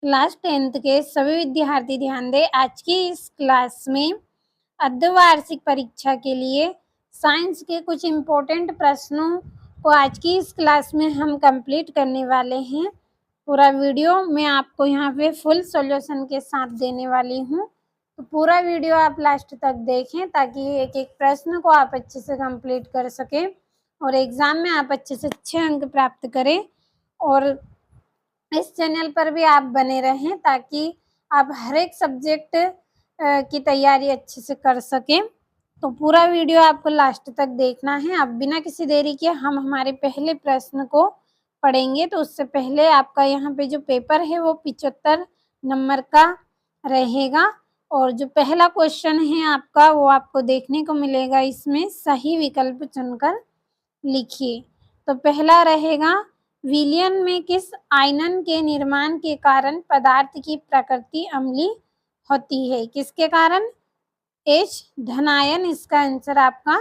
Class 10th के सभी विद्यार्थी ध्यान दें। आज की इस क्लास में अर्धवार्षिक परीक्षा के लिए साइंस के कुछ इम्पोर्टेंट प्रश्नों को आज की इस क्लास में हम कंप्लीट करने वाले हैं। पूरा वीडियो मैं आपको यहाँ पे फुल सॉल्यूशन के साथ देने वाली हूँ, तो पूरा वीडियो आप लास्ट तक देखें ताकि एक एक प्रश्न को आप अच्छे से कंप्लीट कर सकें और एग्ज़ाम में आप अच्छे से अच्छे अंक प्राप्त करें। और इस चैनल पर भी आप बने रहें ताकि आप हर एक सब्जेक्ट की तैयारी अच्छे से कर सकें। तो पूरा वीडियो आपको लास्ट तक देखना है। अब बिना किसी देरी के हम हमारे पहले प्रश्न को पढ़ेंगे। तो उससे पहले आपका यहाँ पे जो पेपर है वो 75 नंबर का रहेगा और जो पहला क्वेश्चन है आपका वो आपको देखने को मिलेगा। इसमें सही विकल्प चुनकर लिखिए। तो पहला रहेगा, विलयन में किस आयनन के निर्माण के कारण पदार्थ की प्रकृति अम्लीय होती है? किसके कारण? H धनायन इसका आंसर आपका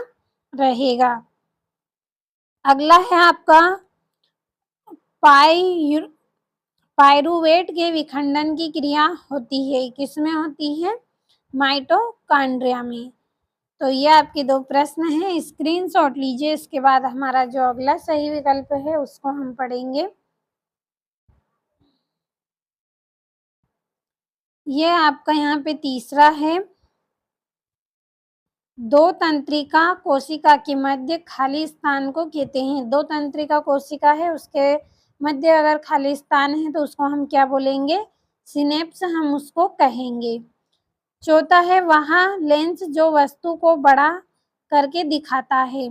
रहेगा। अगला है आपका, पायरुवेट के विखंडन की क्रिया होती है, किसमें होती है? माइटोकॉन्ड्रिया में। तो ये आपके दो प्रश्न हैं, स्क्रीनशॉट लीजिए। इसके बाद हमारा जो अगला सही विकल्प है उसको हम पढ़ेंगे। ये आपका यहाँ पे तीसरा है, दो तंत्रिका कोशिका के मध्य खाली स्थान को कहते हैं। दो तंत्रिका कोशिका है, उसके मध्य अगर खाली स्थान है तो उसको हम क्या बोलेंगे? सिनेप्स हम उसको कहेंगे। चौथा है, वहाँ लेंस जो वस्तु को बड़ा करके दिखाता है।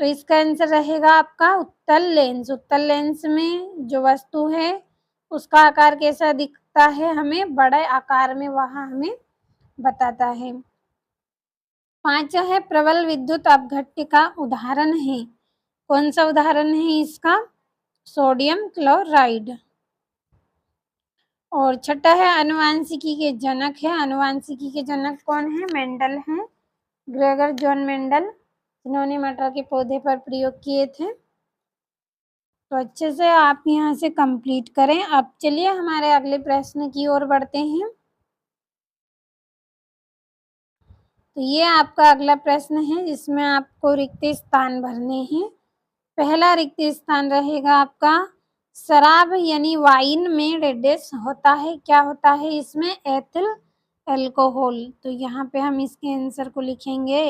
तो इसका आंसर रहेगा आपका उत्तल लेंस। उत्तल लेंस में जो वस्तु है उसका आकार कैसा दिखता है? हमें बड़े आकार में वहाँ हमें बताता है। पांचवा है, प्रबल विद्युत अपघट्य का उदाहरण है। कौन सा उदाहरण है इसका? Sodium chloride. और छठा है, आनुवांशिकी के जनक है। आनुवांशिकी के जनक कौन है? मेंडल हैं, ग्रेगर जॉन मेंडल, जिन्होंने मटर के पौधे पर प्रयोग किए थे। तो अच्छे से आप यहाँ से कंप्लीट करें। अब चलिए हमारे अगले प्रश्न की ओर बढ़ते हैं। तो ये आपका अगला प्रश्न है जिसमें आपको रिक्त स्थान भरने हैं। पहला रिक्त स्थान रहेगा आपका, शराब यानी वाइन में डेडेस होता है, क्या होता है इसमें? Ethyl alcohol. तो यहाँ पे हम इसके आंसर को लिखेंगे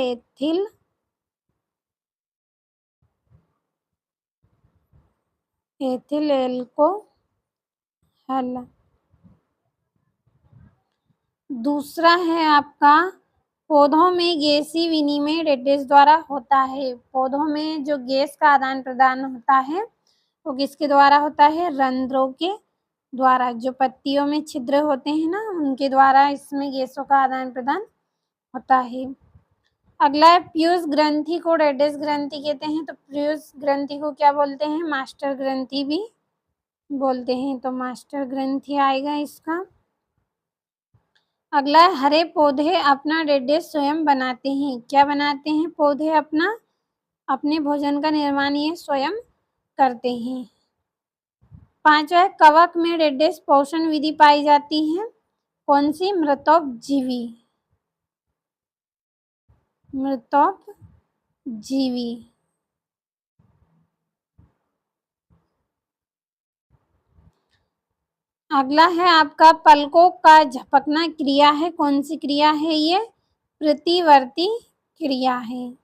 एथिल एल्कोहल। दूसरा है आपका, पौधों में गैसीय विनिमय डेडेस द्वारा होता है। पौधों में जो गैस का आदान प्रदान होता है वो किसके द्वारा होता है? रंध्रों के द्वारा। जो पत्तियों में छिद्र होते हैं ना, उनके द्वारा इसमें गैसों का आदान प्रदान होता है। अगला है, पीयूष ग्रंथि को डेडेस ग्रंथि कहते हैं। तो पीयूष ग्रंथि को क्या बोलते हैं? मास्टर ग्रंथि भी बोलते हैं। तो मास्टर ग्रंथि आएगा इसका। अगला है, हरे पौधे अपना डेडेस स्वयं बनाते हैं। क्या बनाते हैं पौधे? अपने भोजन का निर्माण ये स्वयं करते हैं। पांचवा है, कवक में डेडेस पोषण विधि पाई जाती है। कौन सी? मृतोपजीवी। मृतोपजीवी। अगला है आपका, पलकों का झपकना क्रिया है। कौन सी क्रिया है ये? प्रतिवर्ती क्रिया है।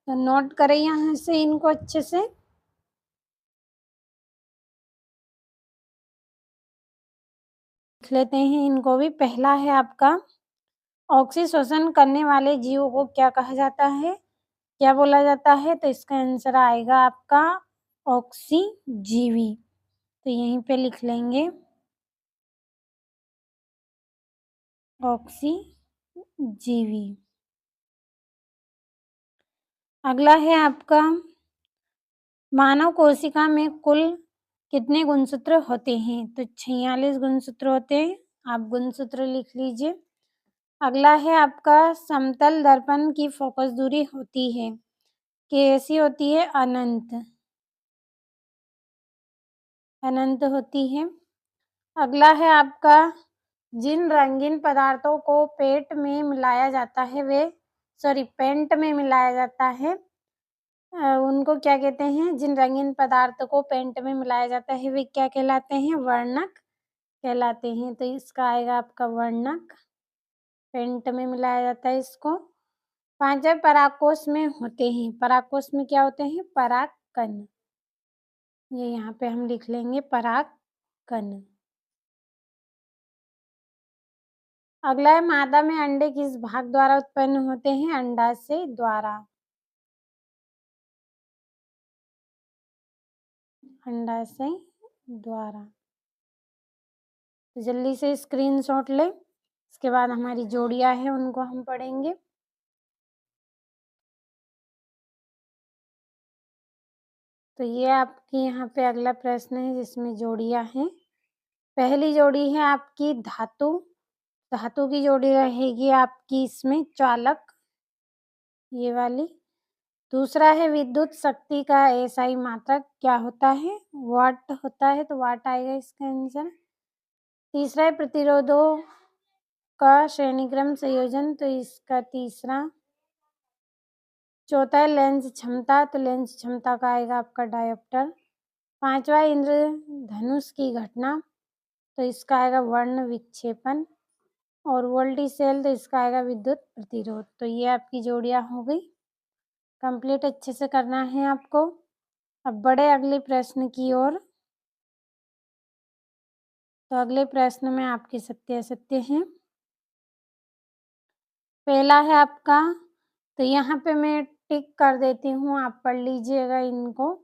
तो नोट करें यहाँ से इनको अच्छे से। लिख लेते हैं इनको भी। पहला है आपका, ऑक्सीशोषण करने वाले जीवों को क्या कहा जाता है? क्या बोला जाता है? तो इसका आंसर आएगा आपका ऑक्सीजीवी। तो यहीं पे लिख लेंगे ऑक्सीजीवी। अगला है आपका, मानव कोशिका में कुल कितने गुणसूत्र होते हैं? तो 46 गुणसूत्र होते हैं। आप गुणसूत्र लिख लीजिए। अगला है आपका, समतल दर्पण की फोकस दूरी होती है, कैसी होती है? अनंत। अनंत होती है। अगला है आपका जिन रंगीन पदार्थों को पेंट में मिलाया जाता है उनको क्या कहते हैं? जिन रंगीन पदार्थों को पेंट में मिलाया जाता है वे क्या कहलाते हैं? वर्णक कहलाते हैं। तो इसका आएगा आपका वर्णक, पेंट में मिलाया जाता है इसको। 5वां परागकोश में होते हैं। परागकोश में क्या होते हैं? परागकण। ये यहाँ पे हम लिख लेंगे परागकण। अगला है मादा में अंडे किस भाग द्वारा उत्पन्न होते हैं? अंडाशय द्वारा। अंडाशय द्वारा। तो जल्दी से स्क्रीनशॉट ले। इसके बाद हमारी जोड़ियां हैं उनको हम पढ़ेंगे। तो ये आपकी यहाँ पे अगला प्रश्न है जिसमें जोड़ियां हैं। पहली जोड़ी है आपकी धातु। धातु की जोड़ी रहेगी आपकी इसमें चालक, ये वाली। दूसरा है विद्युत शक्ति का एसआई मात्रक क्या होता है? वाट होता है, तो वाट आएगा इसका आंसर। तीसरा है प्रतिरोधों का श्रेणीक्रम संयोजन, तो इसका तीसरा। चौथा है लेंस क्षमता, तो लेंस क्षमता का आएगा आपका डायोप्टर। 5वां इंद्रधनुष की घटना, तो इसका आएगा वर्ण विक्षेपण। और वोल्टी सेल, तो इसका आएगा विद्युत प्रतिरोध। तो ये आपकी जोड़ियां हो गई कंप्लीट। अच्छे से करना है आपको। अब बढ़े अगले प्रश्न की ओर। तो अगले प्रश्न में आपके सत्य असत्य हैं। पहला है आपका, तो यहाँ पे मैं टिक कर देती हूँ, आप पढ़ लीजिएगा इनको।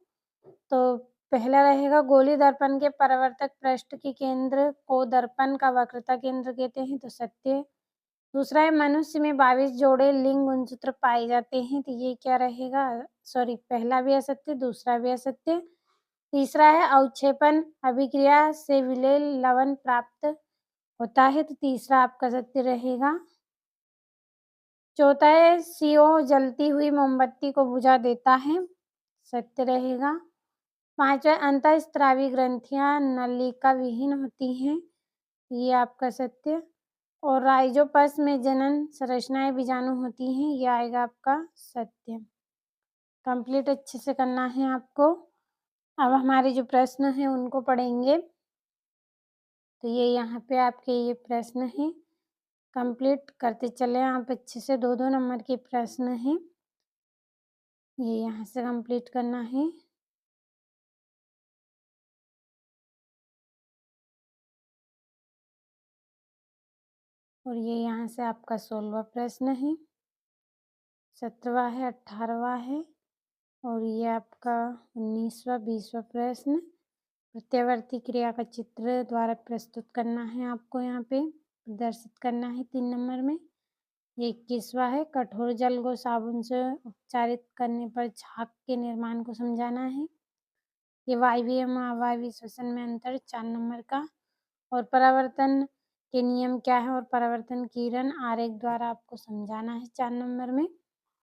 तो पहला रहेगा गोली दर्पण के परावर्तक पृष्ठ के केंद्र को दर्पण का वक्रता केंद्र कहते हैं, तो सत्य। दूसरा है मनुष्य में 22 जोड़े लिंग गुणसूत्र पाए जाते हैं, तो ये क्या रहेगा? सॉरी, पहला भी असत्य, दूसरा भी असत्य। तीसरा है अवक्षेपण अभिक्रिया से विलेय लवण प्राप्त होता है, तो तीसरा आपका सत्य रहेगा। चौथा है CO जलती हुई मोमबत्ती को बुझा देता है, सत्य रहेगा। 5वां अंतःस्रावी ग्रंथियां नलिका विहीन होती हैं, ये आपका सत्य। और राइजोपस में जनन संरचनाएं बीजाणु होती हैं, ये आएगा आपका सत्य। कंप्लीट अच्छे से करना है आपको। अब हमारे जो प्रश्न हैं उनको पढ़ेंगे। तो ये यहाँ पे आपके ये प्रश्न हैं, कंप्लीट करते चले आप अच्छे से। 2-2 नंबर के प्रश्न हैं, ये यहाँ से कंप्लीट करना है। और ये यहाँ से आपका 16वां प्रश्न है, 17वां है, 18वां है। और ये आपका 19वां 20वां प्रश्न। प्रत्यावर्ती क्रिया का चित्र द्वारा प्रस्तुत करना है आपको, यहाँ पे प्रदर्शित करना है 3 नंबर में। ये 21वां है, कठोर जल को साबुन से उपचारित करने पर छाक के निर्माण को समझाना है। ये वायवीय एवं अवायवीय श्वसन में अंतर 4 नंबर का। और परावर्तन के नियम क्या है और परावर्तन किरण आरेख द्वारा आपको समझाना है 4 नंबर में।